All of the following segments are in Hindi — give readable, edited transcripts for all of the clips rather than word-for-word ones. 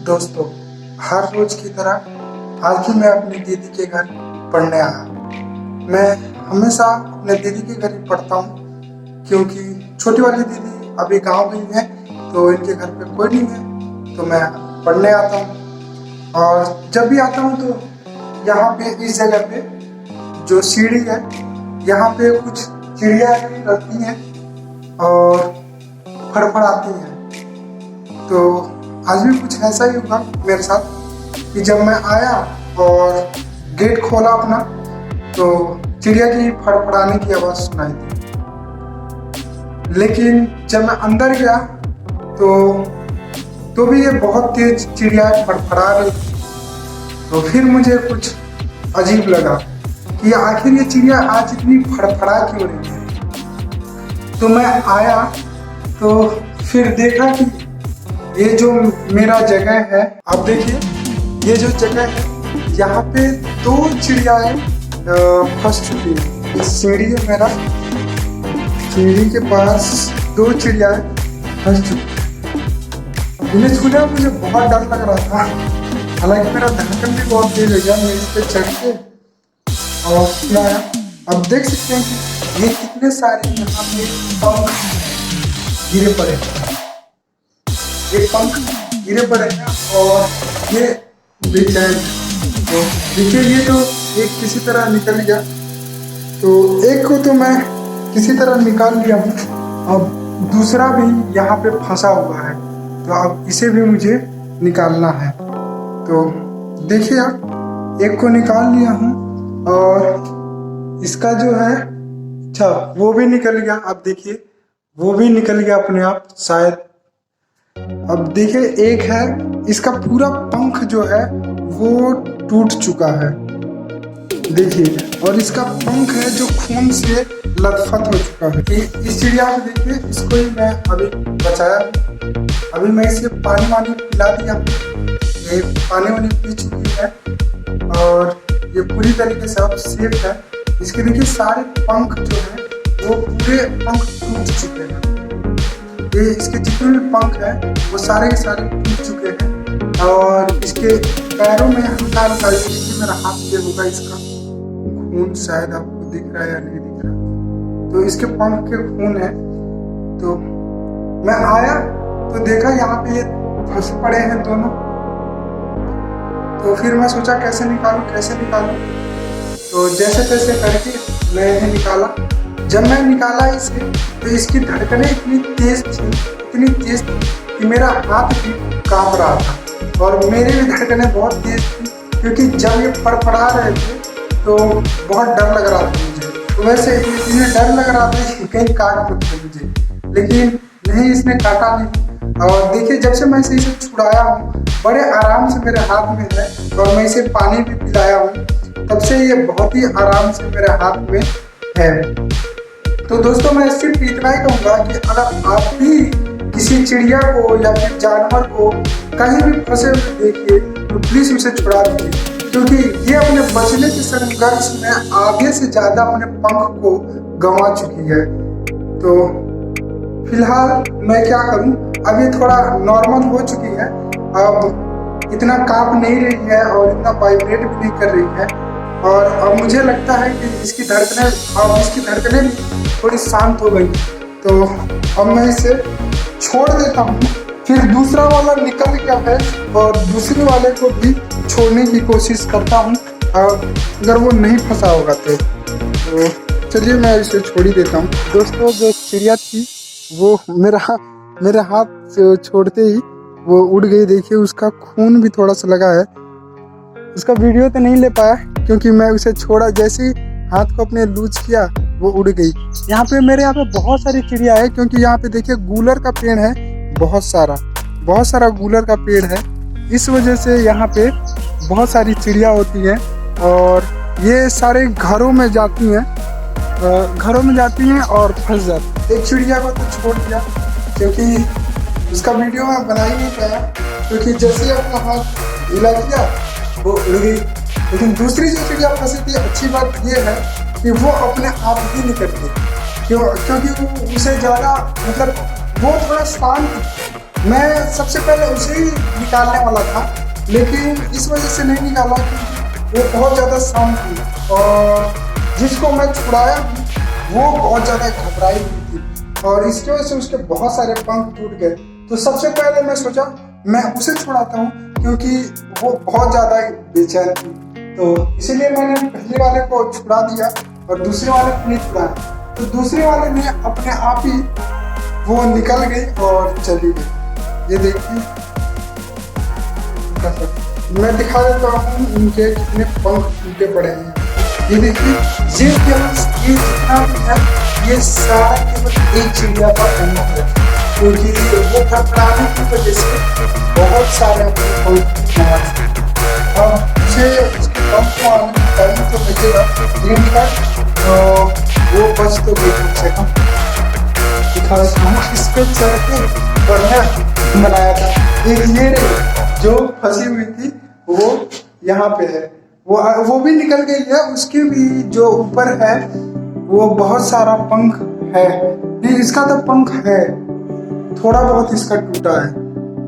दोस्तों, हर रोज की तरह आज भी मैं अपनी दीदी के घर पढ़ने आया। मैं हमेशा अपने दीदी के घर ही पढ़ता हूँ क्योंकि छोटी वाली दीदी अभी गांव गई है, तो इनके घर पे कोई नहीं है, तो मैं पढ़ने आता हूँ। और जब भी आता हूँ तो यहाँ पे इस जगह पे जो सीढ़ी है, यहाँ पे कुछ चिड़िया भी रहती हैं और फड़फड़ाती हैं। तो आज भी कुछ ऐसा ही हुआ मेरे साथ कि जब मैं आया और गेट खोला अपना, तो चिड़िया की फड़फड़ाने की आवाज़ सुनाई दी। लेकिन जब मैं अंदर गया तो भी ये बहुत तेज चिड़िया फड़फड़ा रही थी। तो फिर मुझे कुछ अजीब लगा कि आखिर ये चिड़िया आज इतनी फड़फड़ा क्यों रही है। तो मैं आया तो फिर देखा कि ये जो मेरा जगह है, आप देखिए ये जो जगह है, यहाँ पे दो चिड़ियाएं फंस चुकी है। इस सीढ़ी है मेरा, सीढ़ी के पास दो चिड़ियाएं फंस चुकी है। इन्हें छूने मुझे बहुत डर लग रहा था, हालांकि मेरा धड़कन भी बहुत तेज हो गया मेरे पे चढ़ के। और सुनाया, अब देख सकते हैं कि ये कितने सारे यहाँ पे पंख गिरे पड़े हैं। ये पंख गिरे पड़े हैं और ये बेचैन। तो देखिए, ये तो एक किसी तरह निकल गया, तो एक को तो मैं किसी तरह निकाल लिया हूँ। अब दूसरा भी यहाँ पे फंसा हुआ है, तो अब इसे भी मुझे निकालना है। तो देखिए आप, एक को निकाल लिया हूँ और इसका जो है, अच्छा वो भी निकल गया। अब देखिए वो भी निकल गया अपने आप शायद। अब देखिए एक है, इसका पूरा पंख जो है वो टूट चुका है, देखिए। और इसका पंख है जो खून से लथपथ हो चुका है। इस चिड़िया को देखिए, इसको ही मैं अभी बचाया। अभी मैं इसे पानी वानी पिला दिया, ये पानी वानी पी चुकी है और ये पूरी तरीके से अब सेफ है। इसके देखिए सारे पंख जो है वो पूरे पंख टूट चुके हैं। ये इसके जितने भी पंख हैं वो सारे के सारे टूट चुके हैं। और इसके पैरों में हल्का हल्का, देखिए मेरा हाथ पे होगा, इसका खून शायद आपको दिख रहा है या नहीं दिख रहा, तो इसके पंख के खून है। तो मैं आया तो देखा यहाँ पे ये फंस पड़े हैं दोनों। तो फिर मैं सोचा कैसे निकालूं कैसे निकालूं, तो जैसे तैसे करके मैं इन्हें निकाला। जब मैं निकाला इसे, तो इसकी धड़कनें इतनी तेज थी कि मेरा हाथ भी कांप रहा था और मेरी भी धड़कनें बहुत तेज थी, क्योंकि जब ये फड़फड़ा रहे थे तो बहुत डर लग रहा था मुझे। तो वैसे इन्हें डर लग रहा था कि कहीं काट मत दे मुझे, लेकिन नहीं, इसने काटा नहीं। और देखिए जब से मैं इसे छुड़ाया हूँ, बड़े आराम से मेरे हाथ में है और मैं इसे पानी भी पिलाया हूँ, तब से ये बहुत ही आराम से मेरे हाथ में है। तो दोस्तों, मैं सिर्फ इतना ही कहूँगा कि अगर आप भी किसी चिड़िया को या फिर जानवर को कहीं भी फंसे हुए देखिए, तो प्लीज़ उसे छुड़ा दीजिए, क्योंकि ये अपने बचने के संघर्ष में आगे से ज़्यादा अपने पंख को गंवा चुकी है। तो फिलहाल मैं क्या करूँ, अब ये थोड़ा नॉर्मल हो चुकी है, अब इतना कांप नहीं रही है और इतना वाइब्रेट भी नहीं कर रही है। और अब मुझे लगता है कि इसकी धड़कनें थोड़ी शांत हो गई। तो अब मैं इसे छोड़ देता हूँ, फिर दूसरा वाला निकल गया है और दूसरे वाले को भी छोड़ने की कोशिश करता हूँ, अगर वो नहीं फंसा होगा तो चलिए मैं इसे छोड़ ही देता हूँ। दोस्तों, जो चिड़िया थी वो मेरे हाथ से छोड़ते ही वो उड़ गई। देखिए उसका खून भी थोड़ा सा लगा है। उसका वीडियो तो नहीं ले पाया क्योंकि मैं उसे छोड़ा, जैसे ही हाथ को अपने लूज किया वो उड़ गई। यहाँ पे बहुत सारी चिड़िया है, क्योंकि यहाँ पे देखिए गूलर का पेड़ है, बहुत सारा गूलर का पेड़ है। इस वजह से यहाँ पे बहुत सारी चिड़िया होती हैं और ये सारे घरों में जाती हैं और फंस जाती। एक चिड़िया को तो छोड़ दिया क्योंकि उसका वीडियो मैं बना ही नहीं पाया, क्योंकि जैसे ही अपना हाथ हिला किया वो उड़ गई। लेकिन दूसरी जो चिड़िया फंसी थी, अच्छी बात ये है कि वो अपने आप ही निकल गई, क्योंकि वो उसे ज़्यादा, मतलब वो थोड़ा शांत मैं सबसे पहले उसे ही निकालने वाला था, लेकिन इस वजह से नहीं निकाला कि वो बहुत ज़्यादा शांत थी और जिसको मैं छुड़ाया वो बहुत ज़्यादा घबराई हुई थी और इसकी वजह से उसके बहुत सारे पंख टूट गए। तो सबसे पहले मैं सोचा मैं उसे छुड़ाता हूँ क्योंकि वो बहुत ज़्यादा बेचैन थी, तो इसीलिए मैंने पहले वाले को छुड़ा दिया और दूसरे वाले को नहीं छुड़ाया। तो दूसरे वाले ने अपने आप ही वो निकल गई और चली गई। ये देखिए, मैं दिखा देता हूँ इनके कितने पंख टूटे पड़े हैं। ये देखिए, ये जितना भी है ये सारा केवल एक चिड़िया का पंख है, क्योंकि वो फड़फड़ाने की वजह से बहुत सारे अपने पंख अब मुझे उसके पंख को आने में टाइम तो बचेगा, लेकिन वो बच तो गई कम से कम। दिखा देता हूँ, इस पे चढ़ के बढ़िया बनाया था। एक ये जो फंसी हुई थी वो यहाँ पे है, वो भी निकल गई है। उसके भी जो ऊपर है वो बहुत सारा पंख है, नहीं इसका तो पंख है, थोड़ा बहुत इसका टूटा है,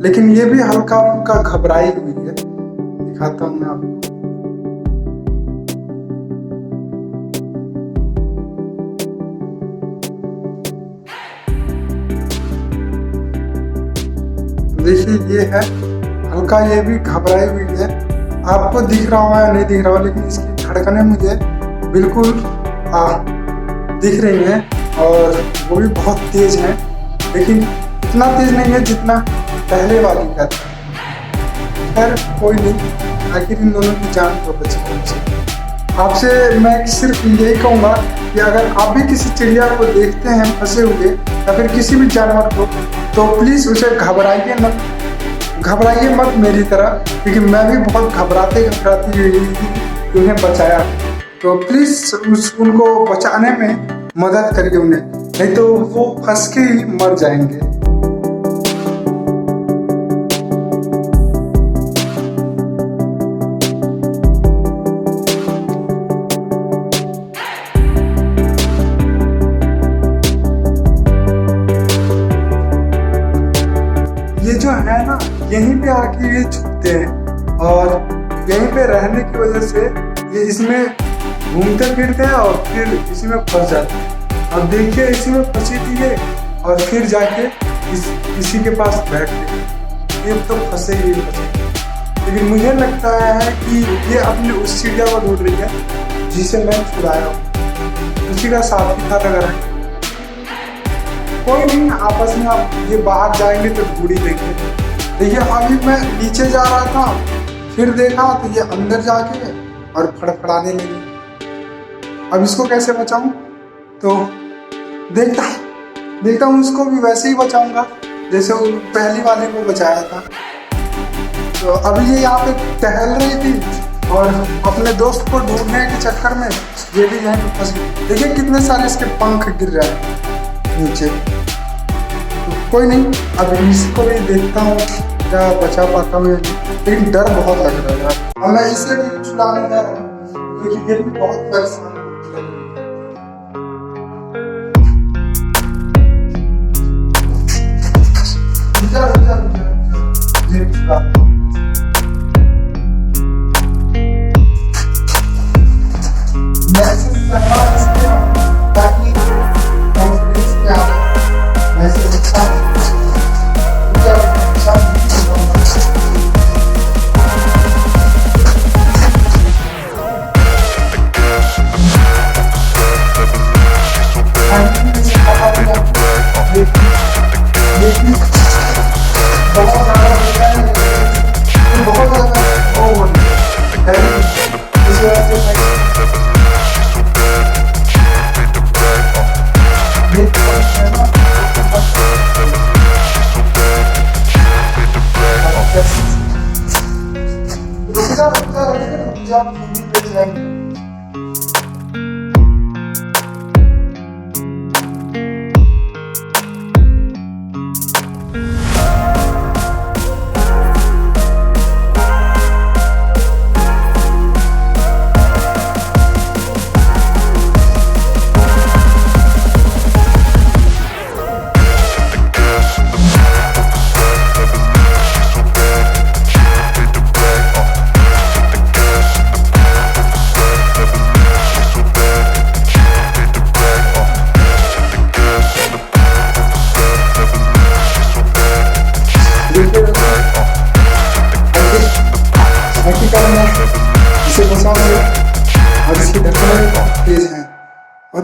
लेकिन ये भी हल्का फुल्का घबराई हुई है। दिखाता हूँ मैं आपको। देखिए ये है हल्का, ये भी घबराई हुई है। आपको दिख रहा हो या नहीं दिख रहा हो, लेकिन इसकी धड़कनें मुझे बिल्कुल दिख रही हैं और वो भी बहुत तेज है, लेकिन इतना तेज नहीं है जितना पहले वाली का था। खैर कोई नहीं, आखिर इन दोनों की जान तो बची। आपसे मैं सिर्फ यही कहूँगा कि अगर आप भी किसी चिड़िया को देखते हैं फंसे हुए या फिर किसी भी जानवर को, तो प्लीज़ उसे घबराइए मत मेरी तरह, क्योंकि मैं भी बहुत घबराती हुई उन्हें बचाया। तो प्लीज़ उनको बचाने में मदद करिए उन्हें, नहीं तो वो फंस के ही मर जाएंगे। ये जो है ना, यहीं पे आके ये छुपते हैं और यहीं पे रहने की वजह से ये इसमें घूमते फिरते हैं और फिर इसी में फंस जाते हैं। अब देखिए, इसी में फंसी थी ये और फिर जाके इसी के पास बैठ गए। ये तो फंसे ही फंसे, लेकिन मुझे लगता है कि ये अपने उस चिड़िया को ढूंढ रही है जिसे मैं छुड़ाया हूँ, उसी का साथ ही था लग रहा है। कोई नहीं, आपस में आप ये बाहर जाएंगे तो ढूंढी देंगे। देखिए अभी मैं नीचे जा रहा था, फिर देखा तो ये अंदर जाके और फड़फड़ाने लगी। अब इसको कैसे बचाऊं? तो देखता हूँ उसको भी वैसे ही बचाऊंगा जैसे वो पहली वाले को बचाया था। तो अभी ये यहाँ पे टहल रही थी और अपने दोस्त को ढूंढने के चक्कर में ये भी यहाँ पे फंस गई। देखिए कितने सारे इसके पंख गिर रहे हैं नीचे। तो कोई नहीं, अब इसको भी देखता हूँ क्या बचा पाता हूँ, लेकिन डर बहुत लग रहा है। और मैं इसे भी छुड़ाने जा रहा हूँ क्योंकि ये भी बहुत परेशान है।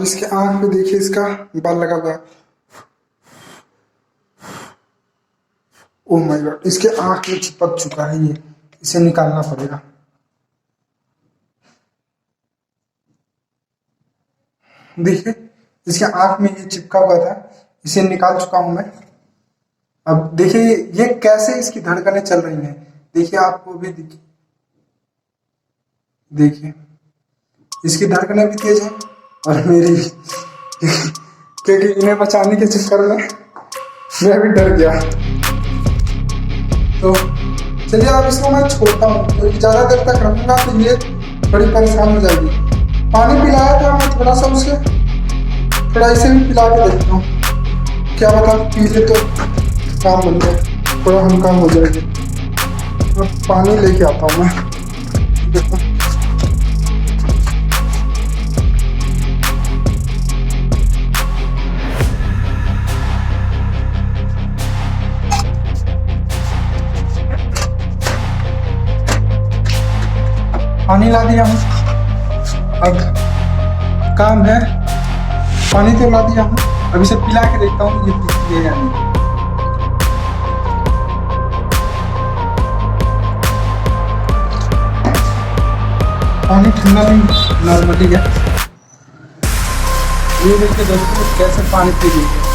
और इसके आंख पे देखिए इसका बाल लगा हुआ है। ओ माय गॉड, इसके आंख में चिपक चुका है ये, इसे निकालना पड़ेगा। देखिए इसके आंख में ये चिपका हुआ था, इसे निकाल चुका हूं मैं। अब देखिए ये कैसे इसकी धड़कनें चल रही हैं, देखिए आपको भी देखिए इसकी धड़कनें भी तेज है और मेरी भी क्योंकि इन्हें बचाने के चक्कर में मैं भी डर गया। तो चलिए अब इसको मैं छोड़ता हूँ, क्योंकि ज़्यादा देर तक रखूंगा तो ये बड़ी परेशान हो जाएगी। पानी पिलाया था मैं थोड़ा सा उसे, थोड़ा इसे भी पिला के देखता हूँ, क्या पता पी ले तो काम बन जाए, थोड़ा हल्का हो जाएगी। तो पानी लेके आता हूँ मैं। देखो पानी ला दिया हूँ, अब काम है, पानी तो ला दिया हूँ, अब इसे पिला के देखता हूँ ये पीती है या नहीं। पानी ठंडा नहीं, नॉर्मली है। ये देखिए दोस्तों कैसे पानी पी रही है।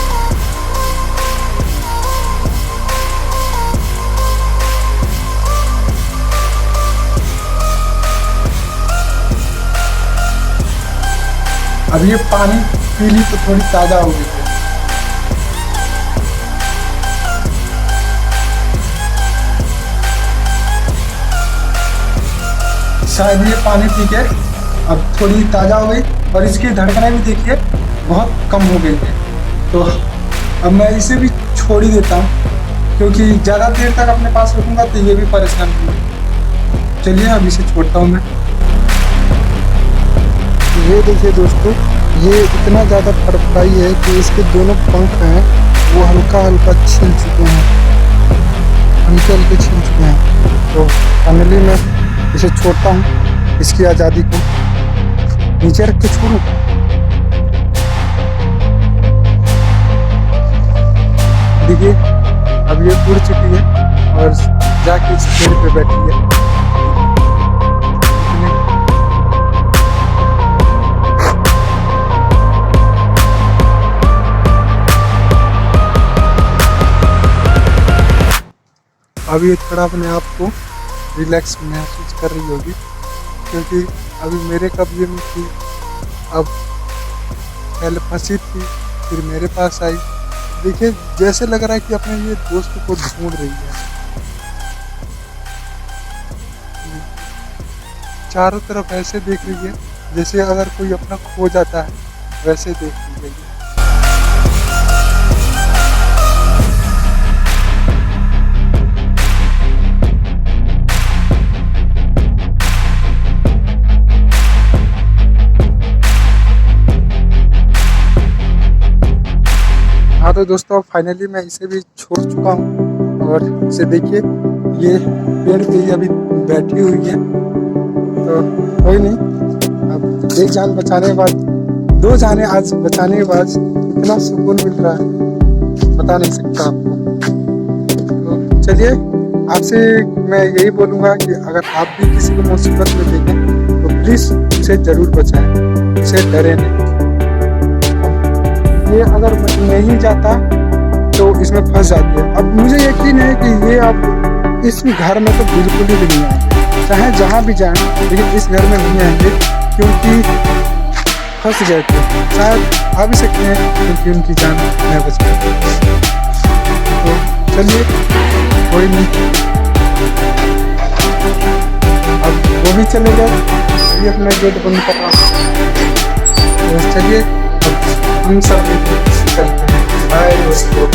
अब ये पानी पी ली तो थोड़ी ताज़ा हो गई है। शायद ये पानी पी के अब थोड़ी ताज़ा हो गई और इसकी धड़कनें भी देखिए बहुत कम हो गई है। तो अब मैं इसे भी छोड़ ही देता हूँ, क्योंकि ज़्यादा देर तक अपने पास रखूँगा तो ये भी परेशान होगी। चलिए अब इसे छोड़ता हूँ मैं। ये देखिए दोस्तों, ये इतना ज़्यादा फड़फड़ाई है कि इसके दोनों पंख हैं वो हल्का हल्का छिल चुके हैं, हल्के हल्के छिल चुके हैं। तो फाइनली मैं इसे छोड़ता हूँ, इसकी आज़ादी को नीचे रख के छोड़ूँ। देखिए अब ये उड़ चुकी है और जाके इस पेड़ पे बैठी है। अभी ये थोड़ा अपने आप को रिलैक्स महसूस कर रही होगी, क्योंकि अभी मेरे कब्जे में थी, अब पहले फंसी थी फिर मेरे पास आई। देखिए जैसे लग रहा है कि अपने ये दोस्त को ढूंढ रही है। चारों तरफ ऐसे देख रही है जैसे अगर कोई अपना खो जाता है, वैसे देख रही है। हाँ तो दोस्तों फाइनली मैं इसे भी छोड़ चुका हूँ और इसे देखिए ये पेड़ पे ही अभी बैठी हुई है। तो कोई नहीं, अब एक जान बचाने के बाद, दो जाने आज बचाने के बाद इतना सुकून मिल रहा है बता नहीं सकता आपको। तो चलिए आपसे मैं यही बोलूँगा कि अगर आप भी किसी को मुसीबत में देखें तो प्लीज़ उसे ज़रूर बचाएं, उसे डरे नहीं। ये अगर नहीं जाता तो इसमें फंस जाती है। अब मुझे यकीन है कि ये अब इस घर में तो बिल्कुल भी नहीं आएंगे, चाहे जहाँ भी जाएं, लेकिन इस घर में नहीं आएंगे क्योंकि फंस गए थे। शायद आ भी सकते हैं क्योंकि उनकी जान नहीं बच गई। तो चलिए कोई नहीं, अब वो भी चले गए, अभी अपना गेट बंद कर रहा हूँ। तो चलिए हम सब चलते हैं। बाय दोस्तों।